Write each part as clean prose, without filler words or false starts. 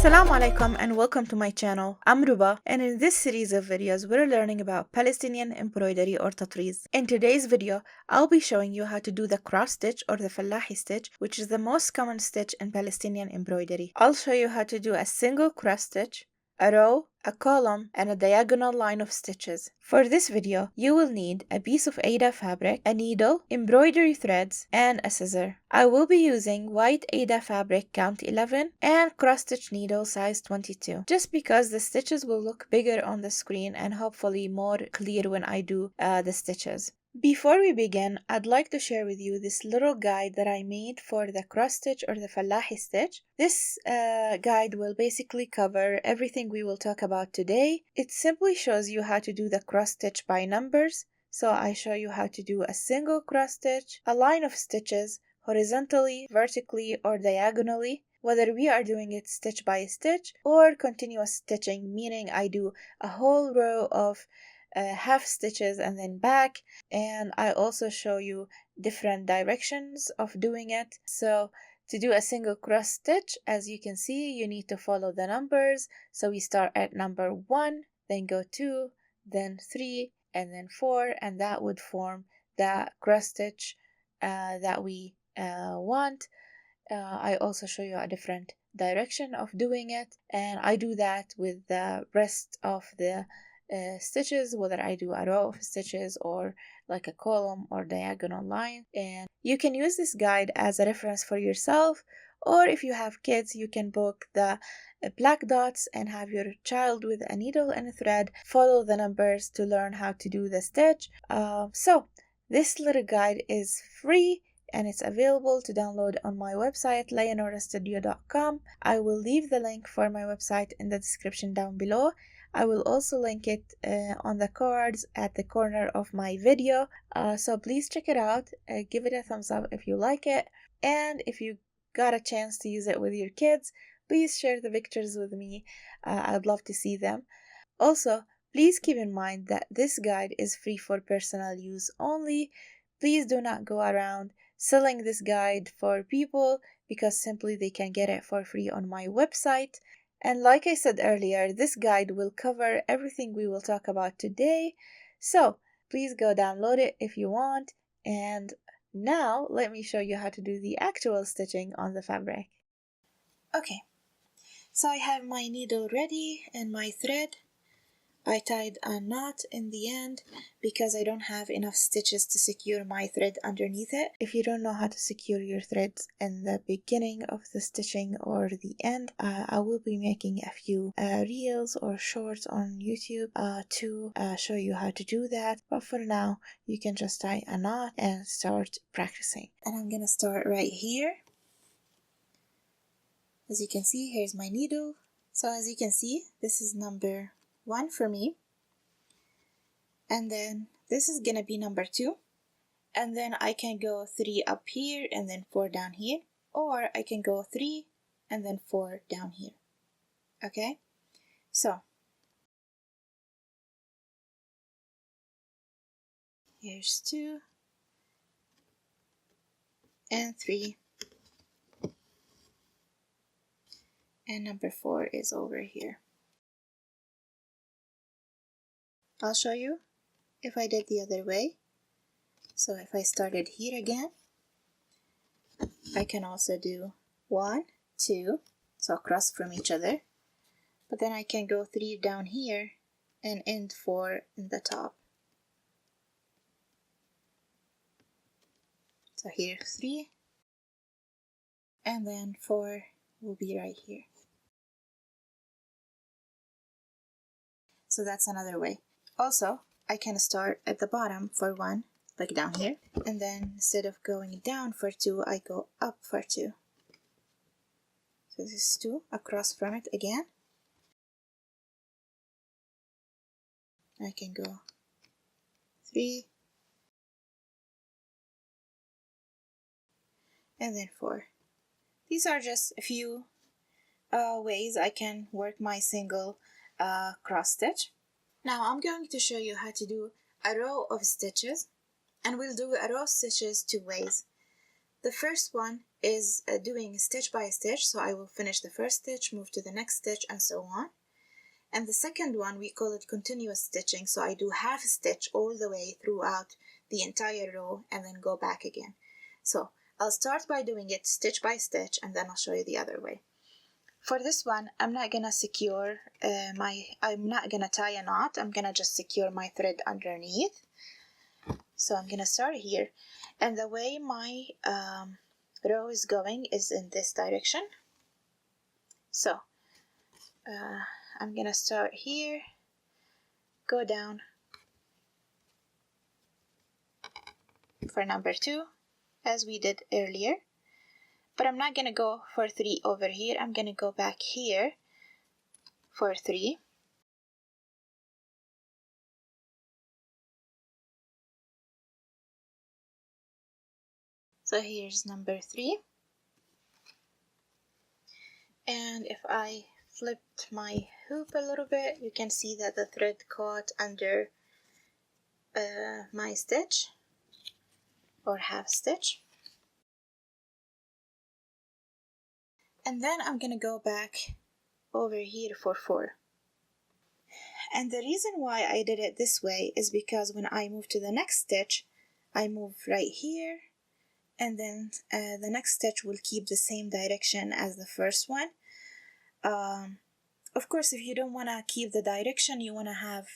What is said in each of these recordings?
Assalamu alaikum and welcome to my channel. I'm Ruba, and in this series of videos we're learning about Palestinian embroidery or Tatreez. In today's video, I'll be showing you how to do the cross stitch or the Fallahi stitch, which is the most common stitch in Palestinian embroidery. I'll show you how to do a single cross stitch, a row, a column, and a diagonal line of stitches. For this video, you will need a piece of Aida fabric, a needle, embroidery threads, and a scissor. I will be using white Aida fabric count 11 and cross stitch needle size 22, just because the stitches will look bigger on the screen and hopefully more clear when I do the stitches. Before we begin, I'd like to share with you this little guide that I made for the cross stitch or the Fallahi stitch. This guide will basically cover everything we will talk about today. It simply shows you how to do the cross stitch by numbers. So I show you how to do a single cross stitch, a line of stitches, horizontally, vertically, or diagonally, whether we are doing it stitch by stitch or continuous stitching, meaning I do a whole row of half stitches and then back, and I also show you different directions of doing it. So to do a single cross stitch, as you can see, you need to follow the numbers. So we start at number 1, then go 2, then 3, and then 4, and that would form the cross stitch that we want. I also show you a different direction of doing it, and I do that with the rest of the stitches, whether I do a row of stitches or like a column or diagonal line. And you can use this guide as a reference for yourself, or if you have kids, you can book the black dots and have your child with a needle and a thread follow the numbers to learn how to do the stitch. So this little guide is free and it's available to download on my website leonorastudio.com. I will leave the link for my website in the description down below. I will also link it on the cards at the corner of my video, so please check it out. Give it a thumbs up if you like it, and if you got a chance to use it with your kids, please share the pictures with me. I'd love to see them. Also, please keep in mind that this guide is free for personal use only. Please do not go around selling this guide for people, because simply they can get it for free on my website. And like I said earlier, this guide will cover everything we will talk about today. So please go download it if you want. And now let me show you how to do the actual stitching on the fabric. Okay, so I have my needle ready and my thread. I tied a knot in the end because I don't have enough stitches to secure my thread underneath it. If you don't know how to secure your threads in the beginning of the stitching or the end, I will be making a few reels or shorts on YouTube to show you how to do that. But for now, you can just tie a knot and start practicing. And I'm gonna start right here. As you can see, here's my needle. So as you can see, this is number 1 for me, and then this is gonna be number 2, and then I can go 3 up here and then 4 down here, or I can go 3 and then 4 down here. Okay, so here's 2 and 3, and number 4 is over here. I'll show you if I did the other way. So if I started here again, I can also do 1, 2, so across from each other, but then I can go 3 down here and end 4 in the top. So here 3, and then 4 will be right here. So that's another way. Also, I can start at the bottom for 1, like down here, and then instead of going down for 2, I go up for 2. So this is 2, across from it again. I can go 3, and then 4. These are just a few ways I can work my single cross stitch. Now I'm going to show you how to do a row of stitches, and we'll do a row of stitches 2 ways. The first one is doing stitch by stitch, so I will finish the first stitch, move to the next stitch, and so on. And the second one, we call it continuous stitching, so I do half stitch all the way throughout the entire row and then go back again. So I'll start by doing it stitch by stitch, and then I'll show you the other way. For this one, I'm not gonna secure I'm not gonna tie a knot, I'm gonna just secure my thread underneath. So I'm gonna start here, and the way my row is going is in this direction. So I'm gonna start here, go down for number 2 as we did earlier, but I'm not gonna go for 3 over here, I'm gonna go back here for 3. So here's number 3, and if I flipped my hoop a little bit, you can see that the thread caught under my stitch or half stitch. And then I'm gonna go back over here for 4. And the reason why I did it this way is because when I move to the next stitch, I move right here, and then the next stitch will keep the same direction as the first one. Of course, if you don't want to keep the direction, you want to have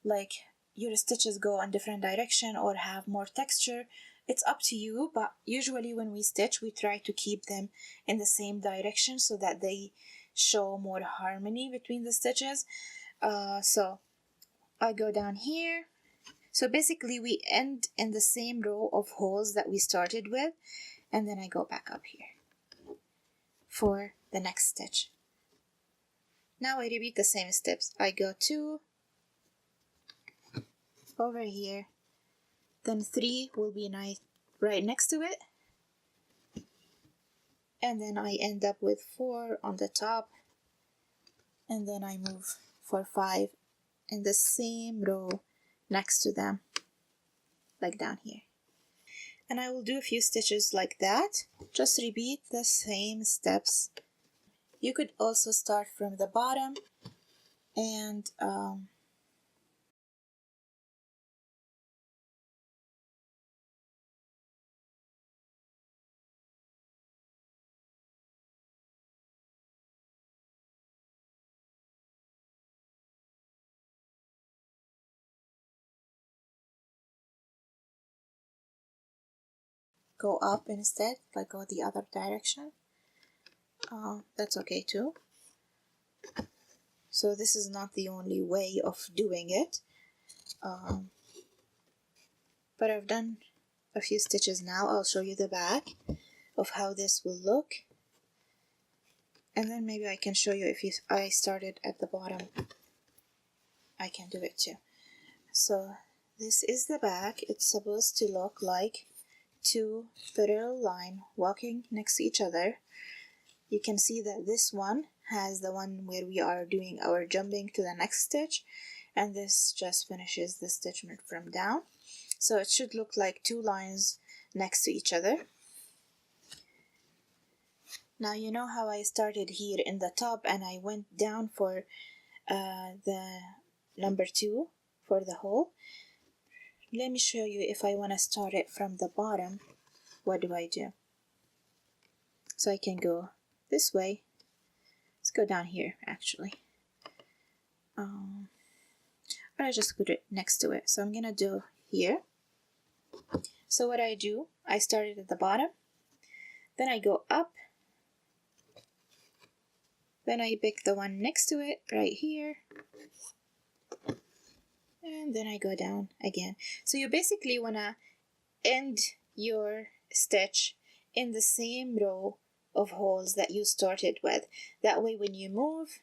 like your stitches go in different direction or have more texture, it's up to you, but usually when we stitch, we try to keep them in the same direction so that they show more harmony between the stitches. So I go down here. So basically we end in the same row of holes that we started with, and then I go back up here for the next stitch. Now I repeat the same steps. I go 2 over here, then 3 will be right next to it, and then I end up with 4 on the top, and then I move for 5 in the same row next to them, like down here. And I will do a few stitches like that. Just repeat the same steps. You could also start from the bottom and go up instead, like go the other direction. That's okay too. So this is not the only way of doing it, but I've done a few stitches now. I'll show you the back of how this will look, and then maybe I can show you if I started at the bottom, I can do it too. So this is the back. It's supposed to look like 2 parallel lines walking next to each other. You can see that this one has the one where we are doing our jumping to the next stitch, and this just finishes the stitchment from down. So it should look like 2 lines next to each other. Now you know how I started here in the top and I went down for the number 2 for the hole. Let me show you if I want to start it from the bottom, what do I do? So I can go this way. Let's go down here actually. But I just put it next to it. So I'm gonna do here. So what I do, I started at the bottom, then I go up, then I pick the one next to it right here, and then I go down again. So you basically wanna end your stitch in the same row of holes that you started with. That way when you move,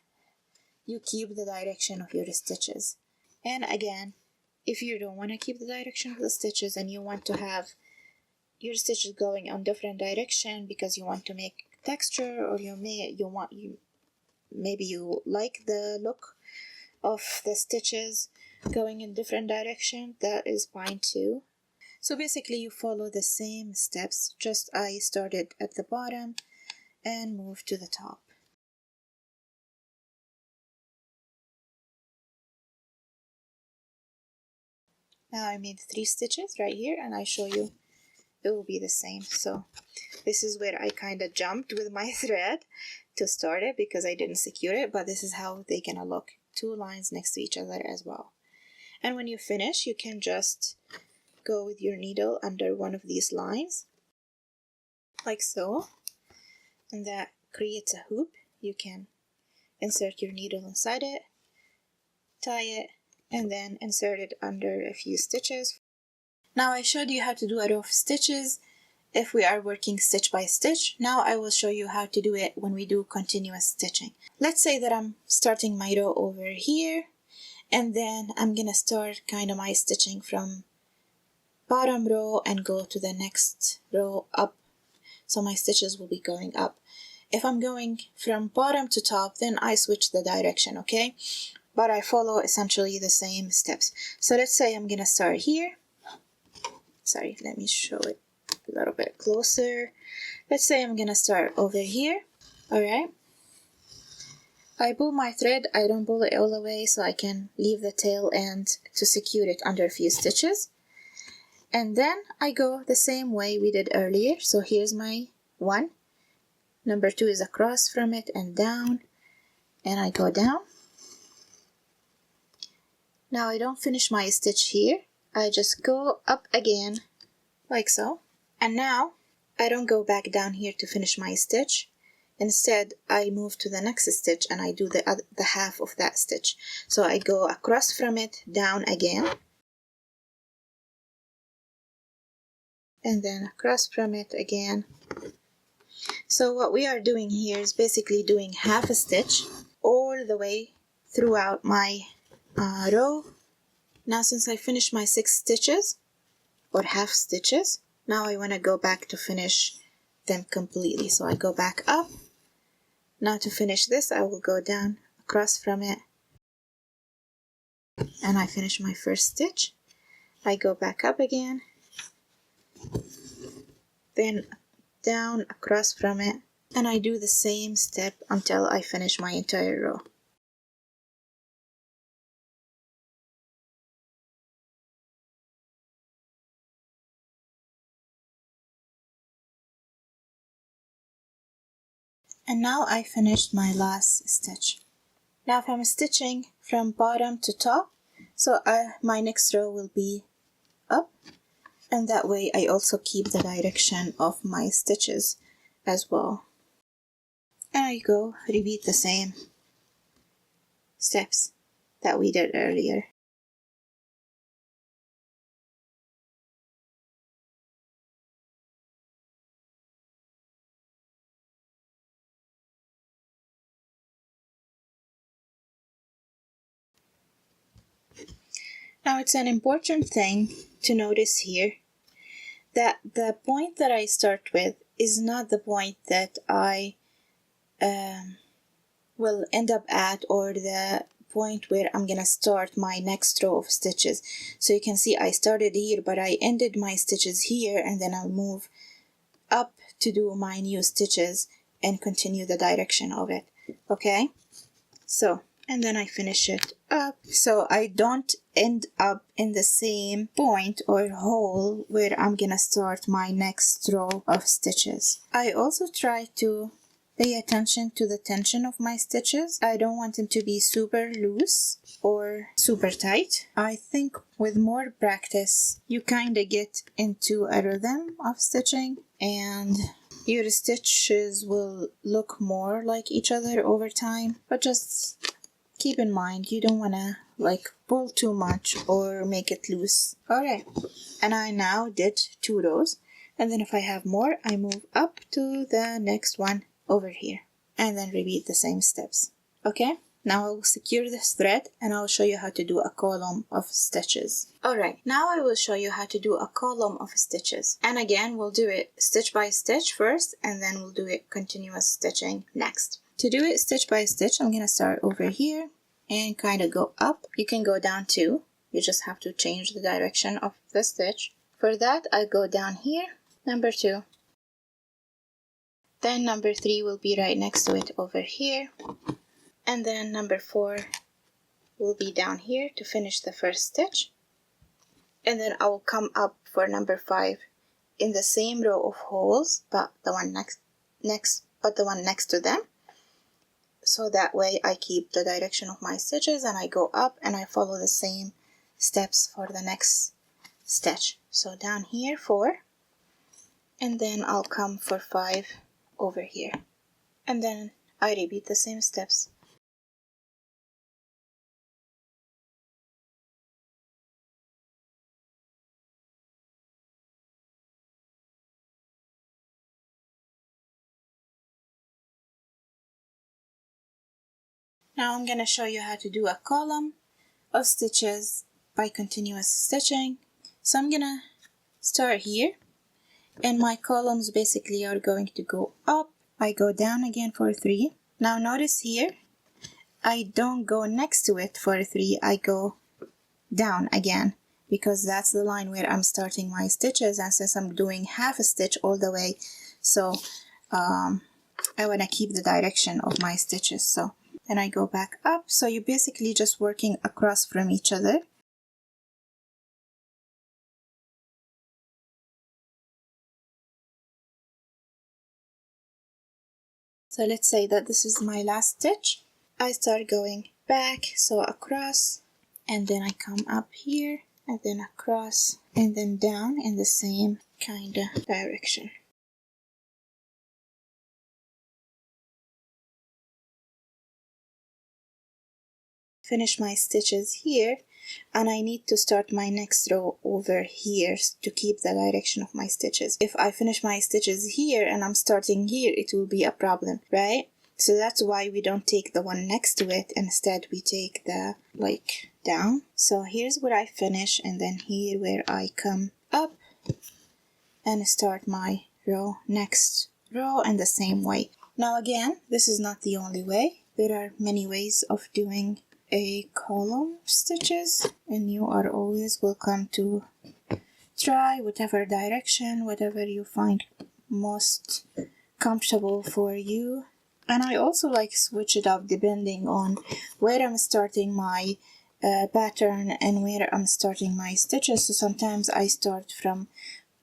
you keep the direction of your stitches. And again, if you don't want to keep the direction of the stitches and you want to have your stitches going on different direction because you want to make texture, or maybe you like the look of the stitches going in different direction, that is fine too. So basically you follow the same steps, just I started at the bottom and moved to the top. Now I made 3 stitches right here, and I show you it will be the same. So this is where I kind of jumped with my thread to start it because I didn't secure it, but this is how they're gonna look. 2 lines next to each other as well. And when you finish, you can just go with your needle under one of these lines, like so, and that creates a hoop. You can insert your needle inside it, tie it, and then insert it under a few stitches. Now I showed you how to do a row of stitches if we are working stitch by stitch. Now I will show you how to do it when we do continuous stitching. Let's say that I'm starting my row over here, and then I'm gonna start kind of my stitching from bottom row and go to the next row up. So my stitches will be going up. If I'm going from bottom to top, then I switch the direction, okay? But I follow essentially the same steps. So let's say I'm gonna start here. Sorry, let me show it a little bit closer. Let's say I'm gonna start over here. Alright. I pull my thread, I don't pull it all the way so I can leave the tail end to secure it under a few stitches. And then I go the same way we did earlier. So here's my 1. Number 2 is across from it and down. And I go down. Now I don't finish my stitch here. I just go up again, like so. And now I don't go back down here to finish my stitch. Instead, I move to the next stitch and I do the half of that stitch. So I go across from it, down again. And then across from it again. So what we are doing here is basically doing half a stitch all the way throughout my row. Now since I finished my 6 stitches or half stitches, now I want to go back to finish them completely. So I go back up. Now to finish this, I will go down across from it and I finish my first stitch. I go back up again, then down across from it, and I do the same step until I finish my entire row. And now I finished my last stitch. Now if I'm stitching from bottom to top, so my next row will be up, and that way I also keep the direction of my stitches as well. And I go repeat the same steps that we did earlier. Now it's an important thing to notice here that the point that I start with is not the point that I will end up at, or the point where I'm gonna start my next row of stitches. So you can see I started here, but I ended my stitches here, and then I'll move up to do my new stitches and continue the direction of it. Okay, so and then I finish it up, so I don't end up in the same point or hole where I'm gonna start my next row of stitches. I also try to pay attention to the tension of my stitches. I don't want them to be super loose or super tight. I think with more practice you kind of get into a rhythm of stitching, and your stitches will look more like each other over time. But just keep in mind, you don't want to like pull too much or make it loose. Alright, and I now did 2 rows, and then if I have more, I move up to the next one over here, and then repeat the same steps. Okay, now I will secure this thread and I'll show you how to do a column of stitches. Alright, now I will show you how to do a column of stitches, and again we'll do it stitch by stitch first, and then we'll do it continuous stitching next. To do it stitch by stitch, I'm gonna start over here and kind of go up. You can go down too, you just have to change the direction of the stitch. For that, I go down here, number 2. Then number 3 will be right next to it over here. And then number 4 will be down here to finish the first stitch. And then I will come up for number 5 in the same row of holes, but the one next to them. So that way I keep the direction of my stitches, and I go up and I follow the same steps for the next stitch. So down here 4, and then I'll come for 5 over here, and then I repeat the same steps. Now I'm gonna show you how to do a column of stitches by continuous stitching. So I'm gonna start here, and my columns basically are going to go up. I go down again for 3. Now notice here, I don't go next to it for 3, I go down again, because that's the line where I'm starting my stitches, and since I'm doing half a stitch all the way, so I want to keep the direction of my stitches. So then I go back up. So you're basically just working across from each other. So let's say that this is my last stitch. I start going back, so across, and then I come up here, and then across, and then down in the same kind of direction. Finish my stitches here, and I need to start my next row over here to keep the direction of my stitches. If I finish my stitches here and I'm starting here, it will be a problem, right? So that's why we don't take the one next to it. Instead, we take the down. So here's where I finish, and then here where I come up and start my row, next row, in the same way. Now again, this is not the only way. There are many ways of doing a column stitches, and you are always welcome to try whatever direction, whatever you find most comfortable for you. And I also switch it up depending on where I'm starting my pattern and where I'm starting my stitches. So sometimes I start from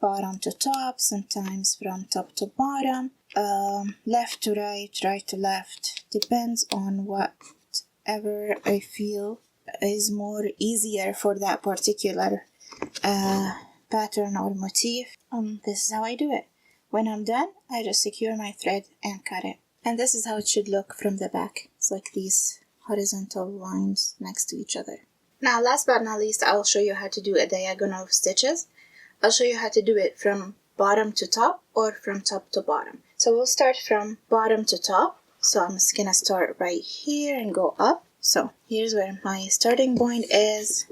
bottom to top, sometimes from top to bottom, left to right, right to left. Depends on whatever I feel is more easier for that particular pattern or motif. This is how I do it. When I'm done, I just secure my thread and cut it. And this is how it should look from the back. It's like these horizontal lines next to each other. Now, last but not least, I'll show you how to do a diagonal of stitches. I'll show you how to do it from bottom to top or from top to bottom. So we'll start from bottom to top. So I'm just gonna start right here and go up. So here's where my starting point is.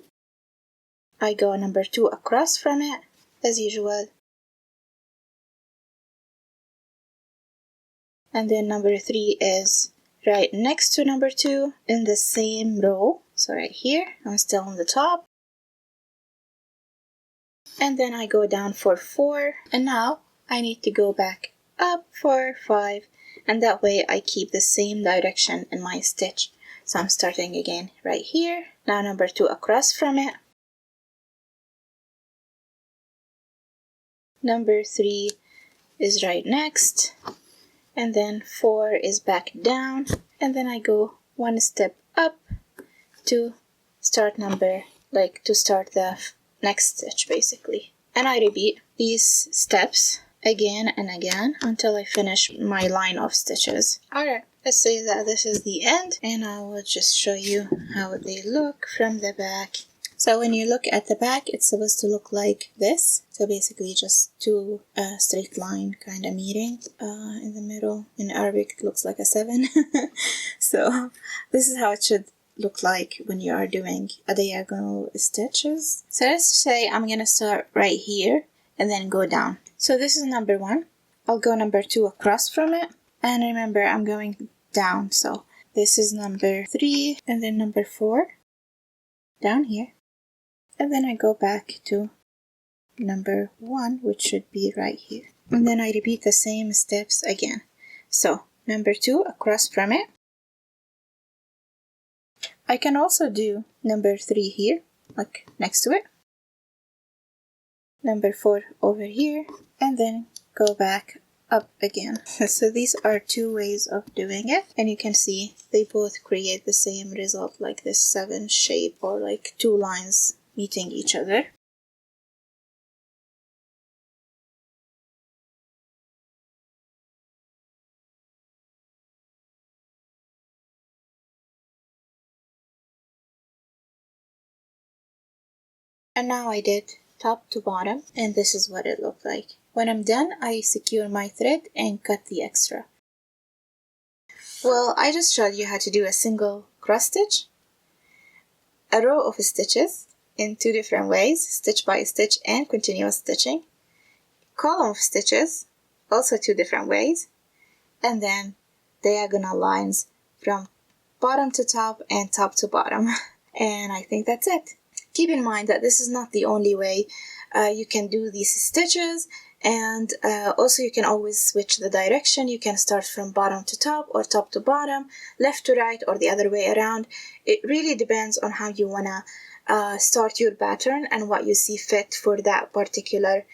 I go number 2 across from it, as usual. And then number 3 is right next to number 2 in the same row. So right here, I'm still on the top. And then I go down for 4. And now I need to go back up for 5. And that way I keep the same direction in my stitch. So I'm starting again right here. Now number 2 across from it. Number 3 is right next. And then 4 is back down, and then I go one step up to start to start the next stitch basically. And I repeat these steps again and again until I finish my line of stitches. Alright, let's say that this is the end, and I will just show you how they look from the back. So when you look at the back, it's supposed to look like this. So basically just 2 straight line kind of meeting in the middle. In Arabic, it looks like a 7. So this is how it should look like when you are doing a diagonal stitches. So let's say I'm going to start right here and then go down. So this is number 1. I'll go number 2 across from it. And remember, I'm going down. So this is number 3 and then number 4 down here. And then I go back to number 1, which should be right here. And then I repeat the same steps again. So number 2 across from it. I can also do number 3 here, like next to it. Number 4 over here, and then go back up again. So these are 2 ways of doing it, and you can see they both create the same result, like this 7 shape, or like 2 lines meeting each other. And now I did top to bottom, and this is what it looked like. When I'm done, I secure my thread and cut the extra. Well, I just showed you how to do a single cross stitch, a row of stitches in 2 different ways, stitch by stitch and continuous stitching, column of stitches, also 2 different ways, and then diagonal lines from bottom to top and top to bottom. And I think that's it. Keep in mind that this is not the only way you can do these stitches, and also you can always switch the direction. You can start from bottom to top or top to bottom, left to right, or the other way around. It really depends on how you wanna start your pattern and what you see fit for that particular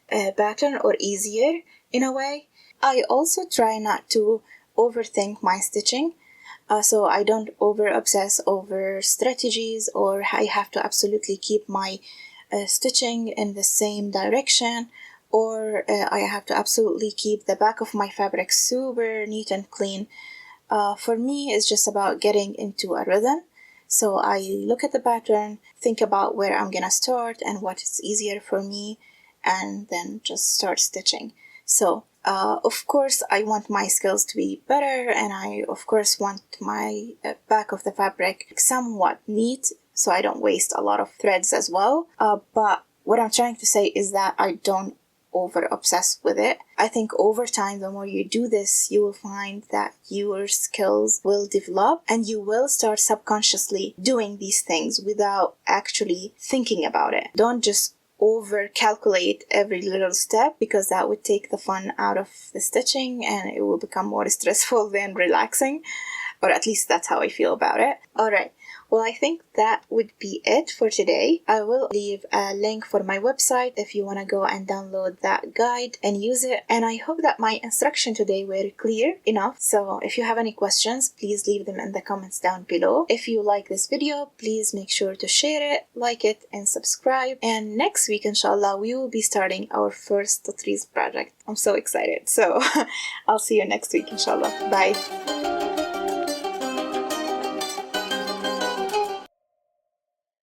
pattern, or easier in a way. I also try not to overthink my stitching. So I don't over-obsess over strategies, or I have to absolutely keep my stitching in the same direction, or I have to absolutely keep the back of my fabric super neat and clean. For me, it's just about getting into a rhythm. So I look at the pattern, think about where I'm gonna start and what is easier for me, and then just start stitching. So of course, I want my skills to be better, and I of course want my back of the fabric somewhat neat, so I don't waste a lot of threads as well. But what I'm trying to say is that I don't over obsess with it. I think over time, the more you do this, you will find that your skills will develop, and you will start subconsciously doing these things without actually thinking about it. Don't just over calculate every little step, because that would take the fun out of the stitching and it will become more stressful than relaxing, or at least that's how I feel about it. Alright, well, I think that would be it for today. I will leave a link for my website if you want to go and download that guide and use it. And I hope that my instruction today were clear enough. So if you have any questions, please leave them in the comments down below. If you like this video, please make sure to share it, like it, and subscribe. And next week, inshallah, we will be starting our first Tatreez project. I'm so excited. So I'll see you next week, inshallah. Bye.